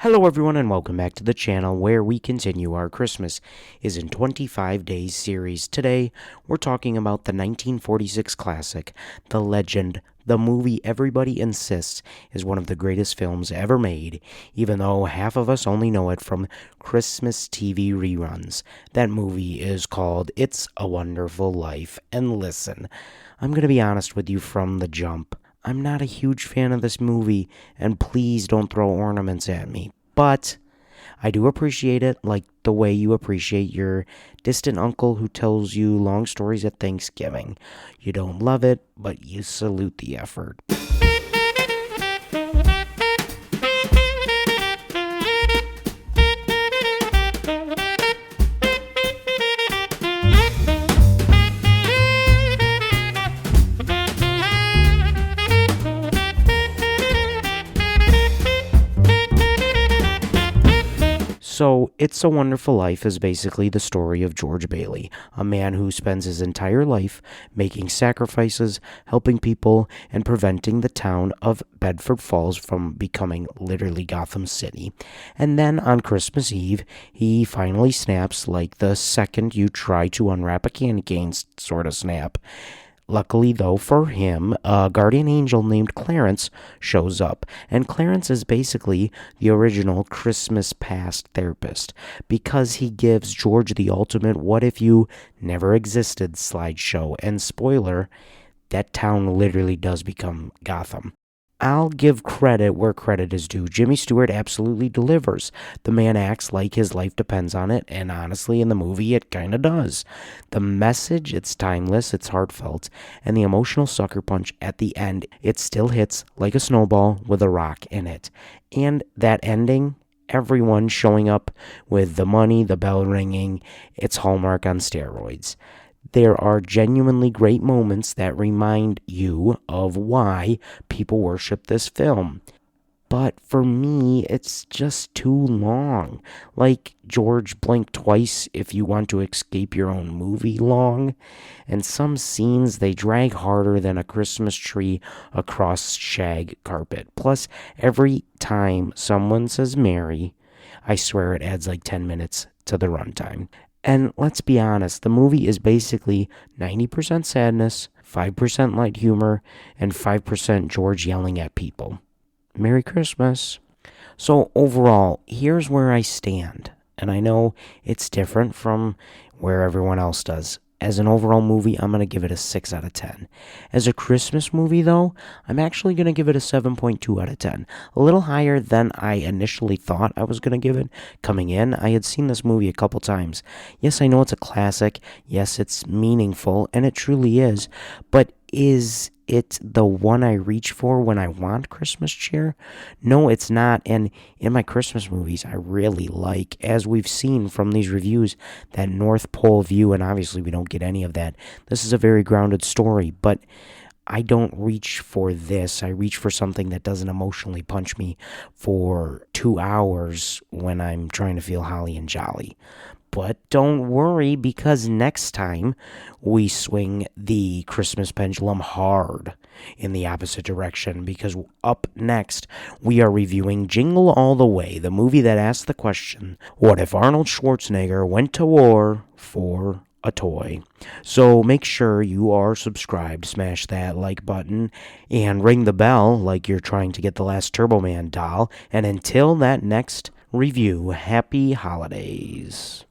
Hello everyone and welcome back to the channel where we continue our Christmas is in 25 Days series. Today we're talking about the 1946 classic, The Legend, the movie everybody insists is one of the greatest films ever made, even though half of us only know it from Christmas TV reruns. That movie is called It's a Wonderful Life, and listen, I'm going to be honest with you from the jump. I'm not a huge fan of this movie, and please don't throw ornaments at me. But I do appreciate it, like the way you appreciate your distant uncle who tells you long stories at Thanksgiving. You don't love it, but you salute the effort. So, It's a Wonderful Life is basically the story of George Bailey, a man who spends his entire life making sacrifices, helping people, and preventing the town of Bedford Falls from becoming literally Gotham City. And then on Christmas Eve, he finally snaps like the second you try to unwrap a candy cane sort of snap. Luckily, though, for him, a guardian angel named Clarence shows up, and Clarence is basically the original Christmas past therapist, because he gives George the ultimate what if you never existed slideshow, and spoiler, that town literally does become Gotham. I'll give credit where credit is due. Jimmy Stewart absolutely delivers. The man acts like his life depends on it, and honestly, in the movie, it kinda does. The message, it's timeless, it's heartfelt, and the emotional sucker punch at the end, it still hits like a snowball with a rock in it. And that ending, everyone showing up with the money, the bell ringing, it's Hallmark on steroids. There are genuinely great moments that remind you of why people worship this film. But for me, it's just too long. Like George blink twice if you want to escape your own movie long. And some scenes, they drag harder than a Christmas tree across shag carpet. Plus, every time someone says Mary, I swear it adds like 10 minutes to the runtime. And let's be honest, the movie is basically 90% sadness, 5% light humor, and 5% George yelling at people. Merry Christmas. So overall, here's where I stand. And I know it's different from where everyone else does. As an overall movie, I'm going to give it a 6 out of 10. As a Christmas movie, though, I'm actually going to give it a 7.2 out of 10. A little higher than I initially thought I was going to give it coming in. I had seen this movie a couple times. Yes, I know it's a classic. Yes, it's meaningful, and it truly is. But is it the one I reach for when I want Christmas cheer? No, it's not. And in my Christmas movies, I really like, as we've seen from these reviews, that North Pole view, and obviously we don't get any of that. This is a very grounded story, but I don't reach for this. I reach for something that doesn't emotionally punch me for 2 hours when I'm trying to feel holly and jolly. But don't worry, because next time we swing the Christmas pendulum hard in the opposite direction, because up next we are reviewing Jingle All the Way, the movie that asks the question, what if Arnold Schwarzenegger went to war for a toy? So make sure you are subscribed, smash that like button, and ring the bell like you're trying to get the last Turbo Man doll. And until that next review, happy holidays.